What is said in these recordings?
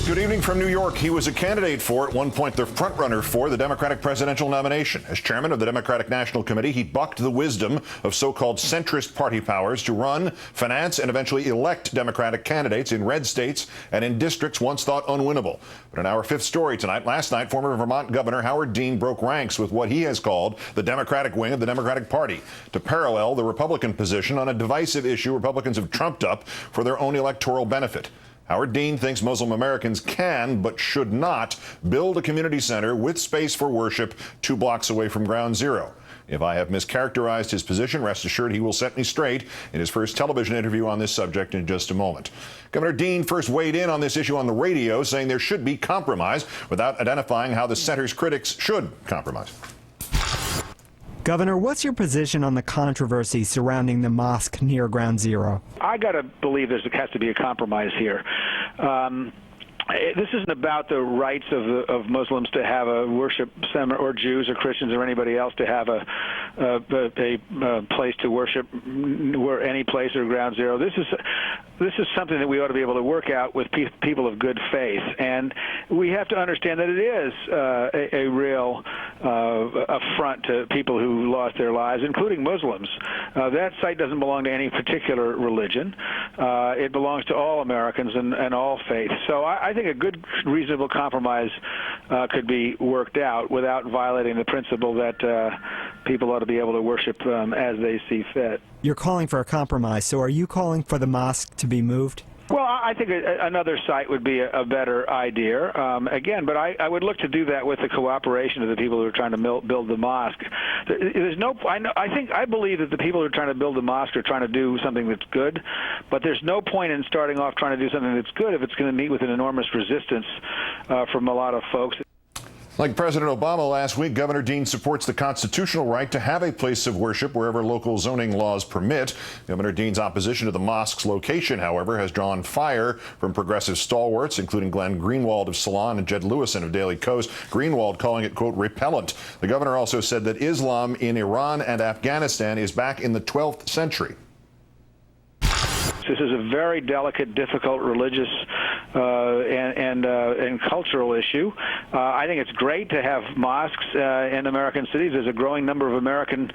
Good evening from New York. He was a candidate for, at one point, the frontrunner for the Democratic presidential nomination. As chairman of the Democratic National Committee, he bucked the wisdom of so-called centrist party powers to run, finance, and eventually elect Democratic candidates in red states and in districts once thought unwinnable. But in our fifth story tonight, last night, former Vermont Governor Howard Dean broke ranks with what he has called the Democratic wing of the Democratic Party to parallel the Republican position on a divisive issue Republicans have trumped up for their own electoral benefit. Howard Dean thinks Muslim Americans can, but should not, build a community center with space for worship 2 blocks away from Ground Zero. If I have mischaracterized his position, rest assured he will set me straight in his first television interview on this subject in just a moment. Governor Dean first weighed in on this issue on the radio, saying there should be compromise, without identifying how the center's critics should compromise. Governor, what's your position on the controversy surrounding the mosque near Ground Zero? I got to believe there has to be a compromise here. This isn't about the rights of Muslims to have a worship center, or Jews or Christians or anybody else to have a place to worship, where any place or Ground Zero. This is something that we ought to be able to work out with people of good faith, and we have to understand that it is a real affront to people who lost their lives, including Muslims. That site doesn't belong to any particular religion. It belongs to all Americans and all faiths. So I think a good, reasonable compromise could be worked out without violating the principle that people ought to be able to worship as they see fit. You're calling for a compromise, so are you calling for the mosque to be moved? Well, I think another site would be a better idea. Again, but I would look to do that with the cooperation of the people who are trying to build the mosque. I believe that the people who are trying to build the mosque are trying to do something that's good, but there's no point in starting off trying to do something that's good if it's going to meet with an enormous resistance from a lot of folks. Like President Obama last week, Governor Dean supports the constitutional right to have a place of worship wherever local zoning laws permit. Governor Dean's opposition to the mosque's location, however, has drawn fire from progressive stalwarts, including Glenn Greenwald of Salon and Jed Lewison of Daily Kos. Greenwald calling it, quote, repellent. The governor also said that Islam in Iran and Afghanistan is back in the 12th century. This is a very delicate, difficult religious and cultural issue. I think it's great to have mosques in American cities. There's a growing number of American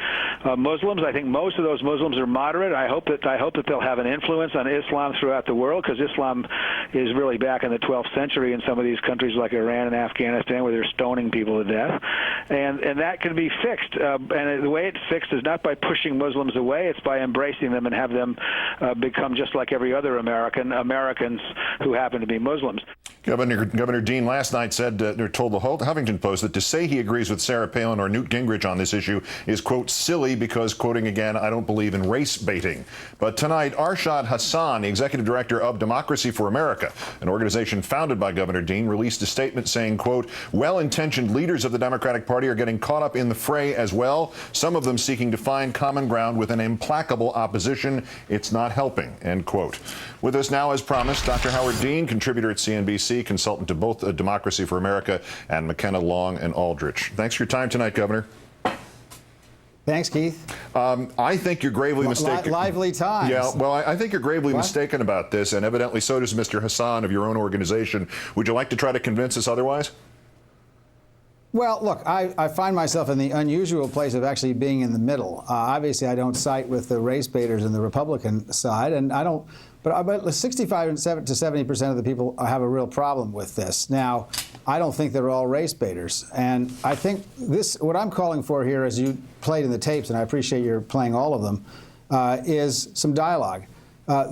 Muslims. I think most of those Muslims are moderate. I hope that they'll have an influence on Islam throughout the world, because Islam is really back in the 12th century in some of these countries like Iran and Afghanistan, where they're stoning people to death. And that can be fixed. And the way it's fixed is not by pushing Muslims away. It's by embracing them and have them become just like every other Americans who happen to be Muslims. Governor Dean last night said, told the Huffington Post, that to say he agrees with Sarah Palin or Newt Gingrich on this issue is, quote, silly because, quoting again, I don't believe in race baiting. But tonight, Arshad Hassan, the executive director of Democracy for America, an organization founded by Governor Dean, released a statement saying, quote, well-intentioned leaders of the Democratic Party are getting caught up in the fray as well, some of them seeking to find common ground with an implacable opposition. It's not helping, end quote. With us now, as promised, Dr. Howard Dean, contributor at CNBC, consultant to both Democracy for America and McKenna, Long and Aldrich. Thanks for your time tonight, Governor. Thanks, Keith. I think you're gravely mistaken. Lively times. Yeah, well, I think you're gravely mistaken about this, and evidently so does Mr. Hassan of your own organization. Would you like to try to convince us otherwise? Well, look, I find myself in the unusual place of actually being in the middle. Obviously, I don't side with the race baiters in the Republican side, and I don't. But 65 to 70% of the people have a real problem with this. Now, I don't think they're all race baiters, and I think what I'm calling for here, as you played in the tapes, and I appreciate your playing all of them, is some dialogue.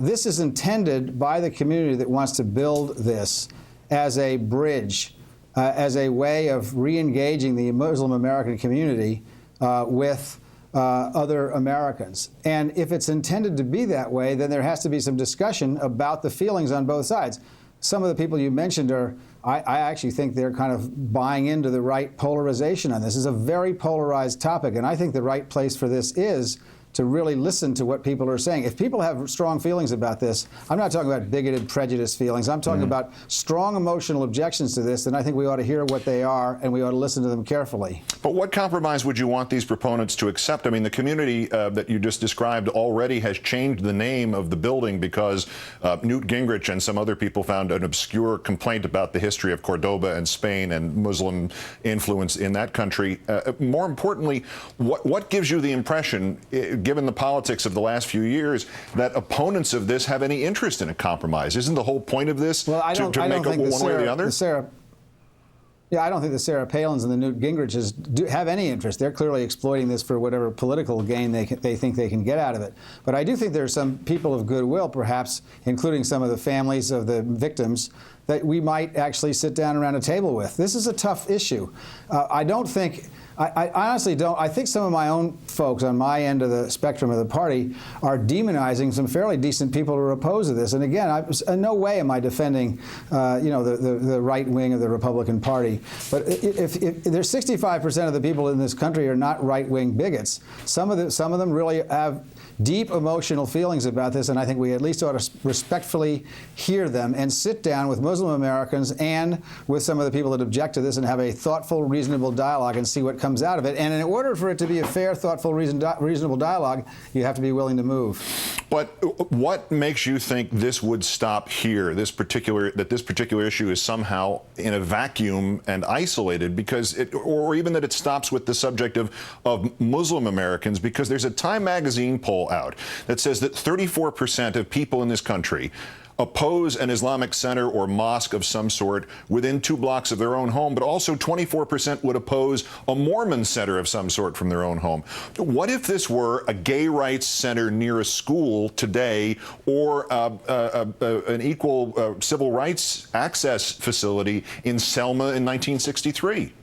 This is intended by the community that wants to build this as a bridge, as a way of re-engaging the Muslim American community with other Americans. And if it's intended to be that way, then there has to be some discussion about the feelings on both sides. Some of the people you mentioned I actually think they're kind of buying into the right polarization on this. This is a very polarized topic, and I think the right place for this is to really listen to what people are saying. If people have strong feelings about this, I'm not talking about bigoted, prejudiced feelings. I'm talking about strong emotional objections to this, then I think we ought to hear what they are, and we ought to listen to them carefully. But what compromise would you want these proponents to accept? I mean, the community that you just described already has changed the name of the building because Newt Gingrich and some other people found an obscure complaint about the history of Cordoba and Spain and Muslim influence in that country. More importantly, what gives you the impression, given the politics of the last few years, that opponents of this have any interest in a compromise? Isn't the whole point of this to make it one way or the other? Yeah, I don't think the Sarah Palins and the Newt Gingriches have any interest. They're clearly exploiting this for whatever political gain they think they can get out of it. But I do think there are some people of goodwill, perhaps, including some of the families of the victims, that we might actually sit down around a table with. This is a tough issue. I honestly don't. I think some of my own folks on my end of the spectrum of the party are demonizing some fairly decent people who are opposed to this. And again, in no way am I defending, the right wing of the Republican Party. But if there's 65% of the people in this country are not right-wing bigots, some of them really have deep emotional feelings about this, and I think we at least ought to respectfully hear them and sit down with Muslim Americans and with some of the people that object to this and have a thoughtful, reasonable dialogue and see what comes out of it. And in order for it to be a fair, thoughtful, reasonable dialogue, you have to be willing to move. But what makes you think this would stop here, this particular issue is somehow in a vacuum and isolated, because or even that it stops with the subject of Muslim Americans? Because there's a Time magazine poll out that says that 34% of people in this country oppose an Islamic center or mosque of some sort within 2 blocks of their own home, but also 24% would oppose a Mormon center of some sort from their own home. What if this were a gay rights center near a school today, or an equal civil rights access facility in Selma in 1963?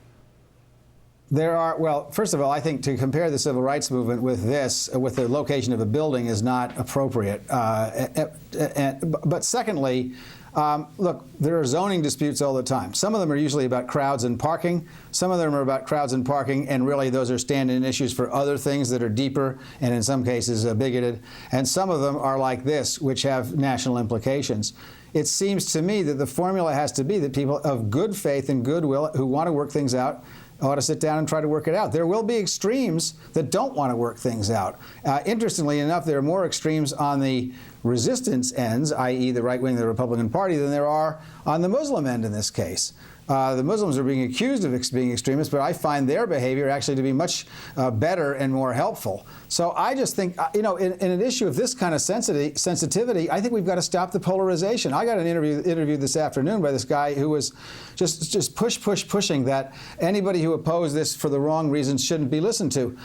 Well, first of all, I think to compare the civil rights movement with the location of a building is not appropriate. But secondly, look, there are zoning disputes all the time. Some of them are usually about crowds and parking. Some of them are about crowds and parking, and really those are stand-in issues for other things that are deeper and in some cases bigoted. And some of them are like this, which have national implications. It seems to me that the formula has to be that people of good faith and goodwill who want to work things out ought to sit down and try to work it out. There will be extremes that don't want to work things out. Interestingly enough, there are more extremes on the resistance ends, i.e. the right wing of the Republican Party, than there are on the Muslim end in this case. The Muslims are being accused of being extremists, but I find their behavior actually to be much better and more helpful. So I just think, in an issue of this kind of sensitivity, I think we've got to stop the polarization. I got an interview this afternoon by this guy who was just pushing that anybody who opposed this for the wrong reasons shouldn't be listened to.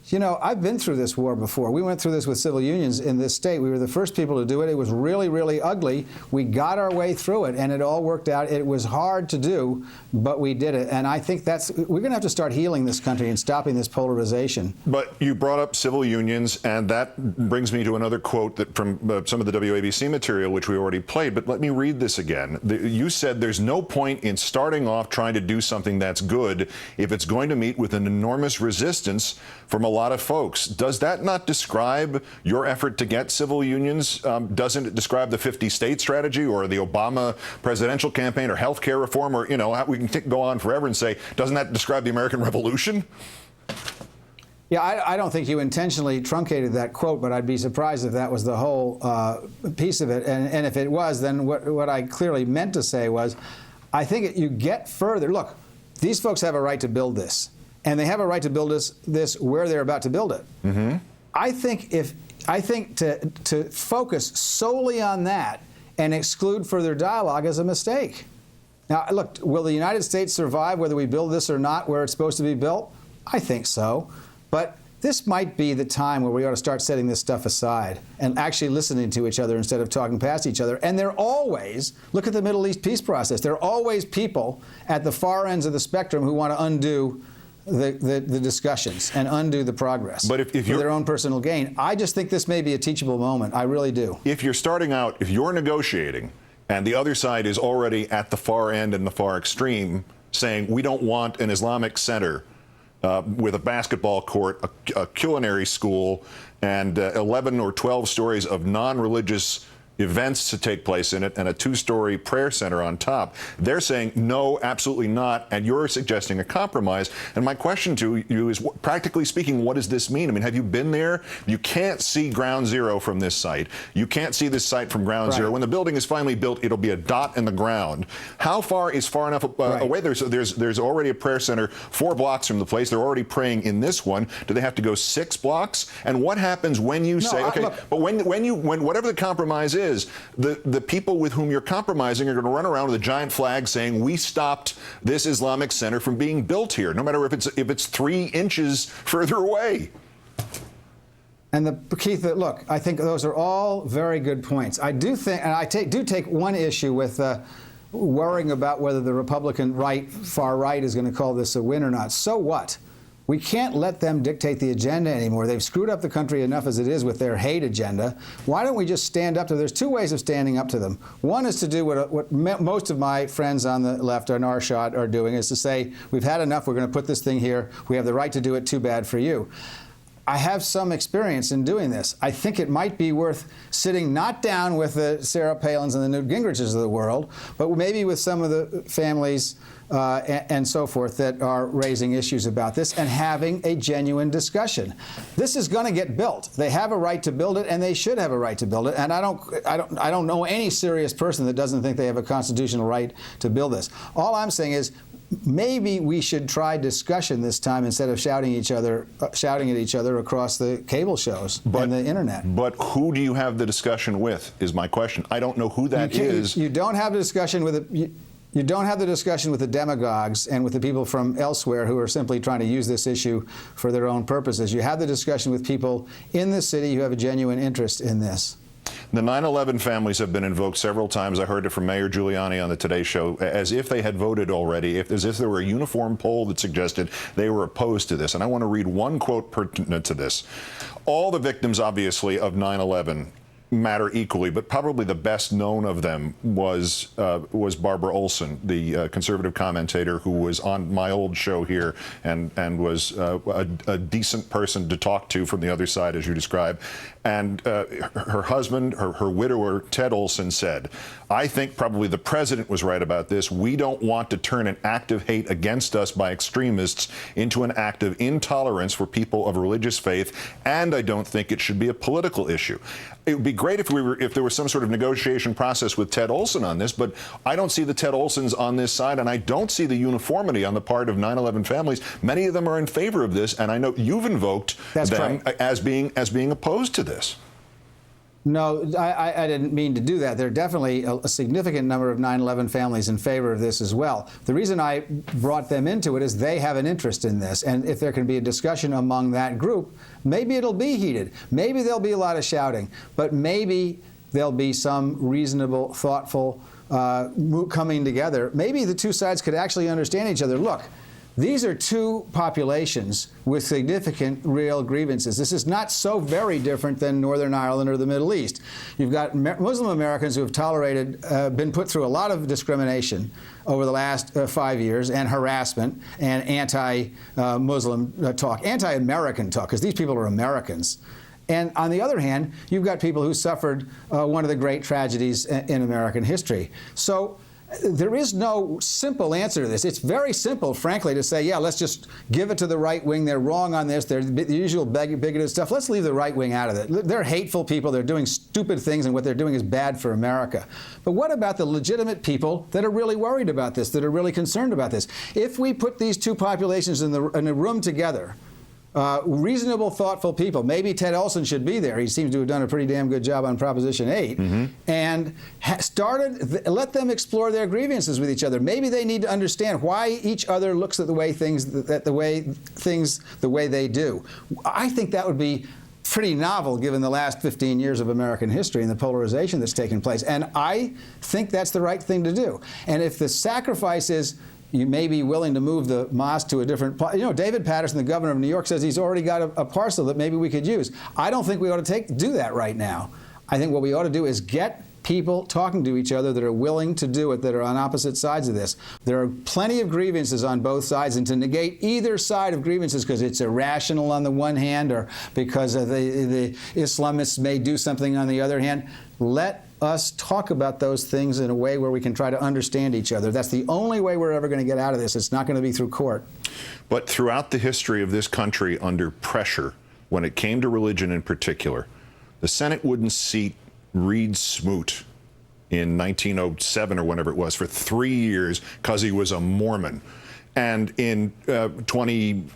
You know, I've been through this war before. We went through this with civil unions in this state. We were the first people to do it. It was really, really ugly. We got our way through it, and it all worked out. It was hard to do, but we did it. And I think we're going to have to start healing this country and stopping this polarization. But you brought up civil unions, and that brings me to another quote from some of the WABC material, which we already played. But let me read this again. You said there's no point in starting off trying to do something that's good if it's going to meet with an enormous resistance from a lot of folks. Does that not describe your effort to get civil unions? Doesn't it describe the 50-state strategy or the Obama presidential campaign or health care reform? Or, we can go on forever and say, doesn't that describe the American Revolution? Yeah, I don't think you intentionally truncated that quote, but I'd be surprised if that was the whole piece of it. And if it was, then what I clearly meant to say was, I think you get further. Look, these folks have a right to build this. And they have a right to build this where they're about to build it. Mm-hmm. I think to focus solely on that and exclude further dialogue is a mistake. Now, look, will the United States survive whether we build this or not where it's supposed to be built? I think so. But this might be the time where we ought to start setting this stuff aside and actually listening to each other instead of talking past each other. And there are always, look at the Middle East peace process, there are always people at the far ends of the spectrum who want to undo the discussions and undo the progress, but if for their own personal gain. I just think this may be a teachable moment. I really do. If you're starting out, if you're negotiating, and the other side is already at the far end and the far extreme, saying we don't want an Islamic center with a basketball court, a culinary school, and 11 or 12 stories of non-religious events to take place in it, and a 2-story prayer center on top. They're saying no, absolutely not, and you're suggesting a compromise. And my question to you is, practically speaking, what does this mean? I mean, have you been there? You can't see ground zero from this site. You can't see this site from ground zero. When the building is finally built, it'll be a dot in the ground. How far is far enough away? There's already a prayer center 4 blocks from the place. They're already praying in this one. Do they have to go 6 blocks? And what happens when you say, okay, but when whatever the compromise is, the people with whom you're compromising are going to run around with a giant flag saying, we stopped this Islamic center from being built here, no matter if it's 3 inches further away. And Keith, look, I think those are all very good points. I do think, and I do take one issue with worrying about whether the Republican far right is going to call this a win or not. So what? We can't let them dictate the agenda anymore. They've screwed up the country enough as it is with their hate agenda. Why don't we just stand up to them? There's 2 ways of standing up to them. One is to do what most of my friends on the left on our shot are doing, is to say, we've had enough, we're going to put this thing here, we have the right to do it, too bad for you. I have some experience in doing this. I think it might be worth sitting not down with the Sarah Palins and the Newt Gingriches of the world, but maybe with some of the families and so forth that are raising issues about this and having a genuine discussion. This is going to get built. They have a right to build it, and they should have a right to build it. And I don't know any serious person that doesn't think they have a constitutional right to build this. All I'm saying is, maybe we should try discussion this time instead of shouting at each other across the cable shows and the internet. But who do you have the discussion with, is my question. I don't know who that is. You don't have the discussion with You don't have the discussion with the demagogues and with the people from elsewhere who are simply trying to use this issue for their own purposes. You have the discussion with people in the city who have a genuine interest in this. The 9/11 families have been invoked several times. I heard it from Mayor Giuliani on the Today Show, as if they had voted already, as if there were a uniform poll that suggested they were opposed to this. And I want to read one quote pertinent to this. All the victims, obviously, of 9/11 matter equally, but probably the best known of them was Barbara Olson, the conservative commentator who was on my old show here and was a decent person to talk to from the other side, as you describe. And her husband, her widower, Ted Olson, said, I think probably the president was right about this. We don't want to turn an act of hate against us by extremists into an act of intolerance for people of religious faith, and I don't think it should be a political issue. It would be great if there was some sort of negotiation process with Ted Olson on this, but I don't see the Ted Olsons on this side, and I don't see the uniformity on the part of 9/11 families. Many of them are in favor of this, and I know you've invoked them as being opposed to this. No, I didn't mean to do that. There are definitely a significant number of 9/11 families in favor of this as well. The reason I brought them into it is they have an interest in this. And if there can be a discussion among that group, maybe it'll be heated. Maybe there'll be a lot of shouting. But maybe there'll be some reasonable, thoughtful coming together. Maybe the 2 sides could actually understand each other. Look, these are 2 populations with significant real grievances. This is not so very different than Northern Ireland or the Middle East. You've got Muslim Americans who have tolerated, been put through a lot of discrimination over the last 5 years, and harassment and anti-Muslim talk, anti-American talk, because these people are Americans. And on the other hand, you've got people who suffered one of the great tragedies in American history. So there is no simple answer to this. It's very simple, frankly, to say, yeah, let's just give it to the right wing. They're wrong on this. They're the usual bigoted stuff. Let's leave the right wing out of it. They're hateful people. They're doing stupid things, and what they're doing is bad for America. But what about the legitimate people that are really worried about this, that are really concerned about this? If we put these 2 populations in a room together, reasonable, thoughtful people. Maybe Ted Olson should be there. He seems to have done a pretty damn good job on Proposition 8. And let them explore their grievances with each other. Maybe they need to understand why each other looks at the way they do. I think that would be pretty novel given the last 15 years of American history and the polarization that's taken place. And I think that's the right thing to do. And if the sacrifice is you may be willing to move the mosque to a different place. You know, David Paterson, the governor of New York, says he's already got a parcel that maybe we could use. I don't think we ought to do that right now. I think what we ought to do is get people talking to each other that are willing to do it, that are on opposite sides of this. There are plenty of grievances on both sides, and to negate either side of grievances because it's irrational on the one hand or because the Islamists may do something on the other hand, let us talk about those things in a way where we can try to understand each other. That's the only way we're ever going to get out of this. It's not going to be through court. But throughout the history of this country under pressure, when it came to religion in particular, the Senate wouldn't seat Reed Smoot in 1907 or whenever it was for 3 years because he was a Mormon. And in 2008,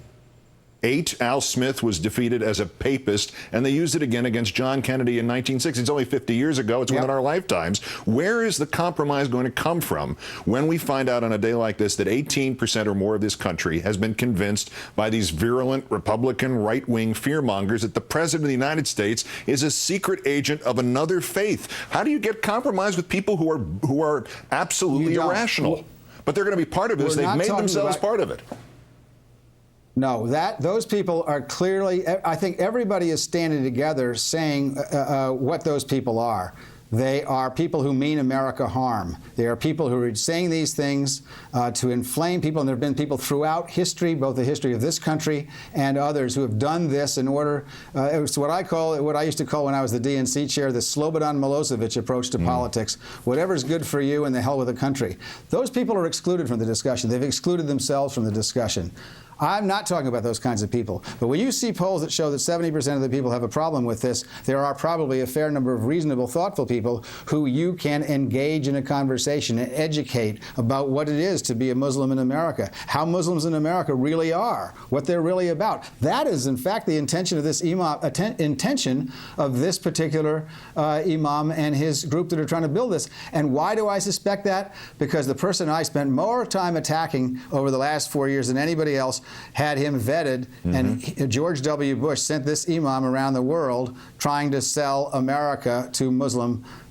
Al Smith was defeated as a papist, and they used it again against John Kennedy in 1960. It's only 50 years ago. It's within our lifetimes. Where is the compromise going to come from when we find out on a day like this that 18% or more of this country has been convinced by these virulent Republican right-wing fearmongers that the President of the United States is a secret agent of another faith? How do you get compromise with people who are absolutely irrational? But they're going to be part of this. They've made themselves part of it. No, those people are clearly, I think everybody is standing together saying what those people are. They are people who mean America harm. They are people who are saying these things to inflame people, and there have been people throughout history, both the history of this country and others, who have done this in order, it was what I used to call when I was the DNC chair, the Slobodan Milosevic approach to politics. Whatever's good for you and the hell with the country. Those people are excluded from the discussion. They've excluded themselves from the discussion. I'm not talking about those kinds of people. But when you see polls that show that 70% of the people have a problem with this, there are probably a fair number of reasonable, thoughtful people who you can engage in a conversation and educate about what it is to be a Muslim in America, how Muslims in America really are, what they're really about. That is, in fact, the intention of this particular imam and his group that are trying to build this. And why do I suspect that? Because the person I spent more time attacking over the last 4 years than anybody else had him vetted, and George W. Bush sent this imam around the world trying to sell America to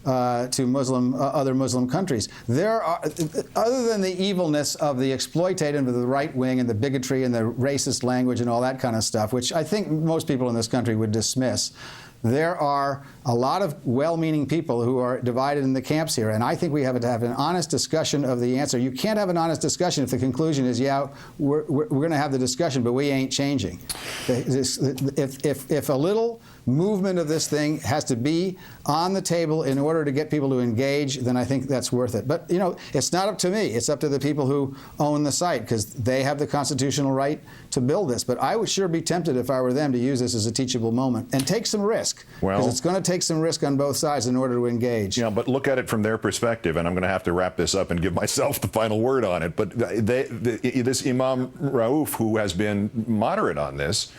other Muslim countries. There are, other than the evilness of the exploitative of the right wing and the bigotry and the racist language and all that kind of stuff, which I think most people in this country would dismiss, there are a lot of well-meaning people who are divided in the camps here, and I think we have to have an honest discussion of the answer. You can't have an honest discussion if the conclusion is, yeah, we're going to have the discussion, but we ain't changing. If a little movement of this thing has to be on the table in order to get people to engage, then I think that's worth it. But, you know, it's not up to me. It's up to the people who own the site, because they have the constitutional right to build this. But I would sure be tempted, if I were them, to use this as a teachable moment and take some risk, because it's going to take some risk on both sides in order to engage. Yeah, but look at it from their perspective, and I'm going to have to wrap this up and give myself the final word on it. But this Imam Rauf, who has been moderate on this,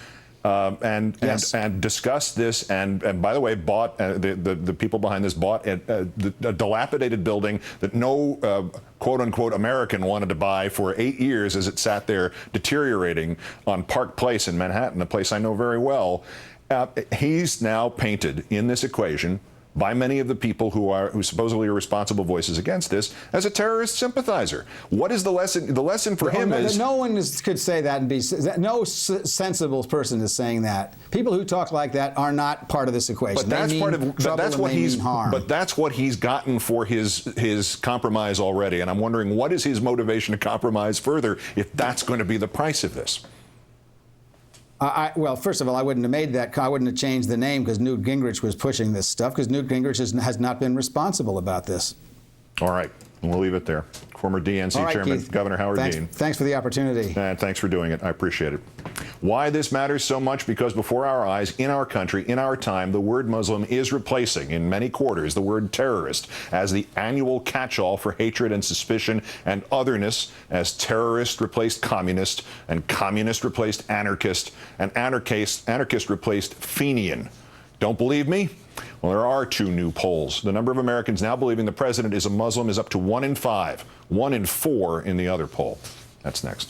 and discussed this, and by the way, bought the people behind this bought a dilapidated building that no quote-unquote American wanted to buy for 8 years as it sat there deteriorating on Park Place in Manhattan, a place I know very well. He's now painted in this equation by many of the people who supposedly are responsible voices against this as a terrorist sympathizer. What is the lesson? The lesson for him is no one could say that and be no sensible person is saying that. People who talk like that are not part of this equation. But that's part of that's what he's harm. But that's what he's gotten for his compromise already. And I'm wondering, what is his motivation to compromise further if that's going to be the price of this? Well, first of all, I wouldn't have made that. I wouldn't have changed the name because Newt Gingrich was pushing this stuff, because Newt Gingrich has not been responsible about this. All right. We'll leave it there. Former DNC Chairman, Keith. Governor Howard Dean. Thanks for the opportunity. And thanks for doing it. I appreciate it. Why this matters so much? Because before our eyes, in our country, in our time, the word Muslim is replacing, in many quarters, the word terrorist as the annual catch-all for hatred and suspicion and otherness, as terrorist replaced communist, and communist replaced anarchist, and anarchist replaced Fenian. Don't believe me? Well, there are 2 new polls. The number of Americans now believing the president is a Muslim is up to 1 in 5, 1 in 4 in the other poll. That's next.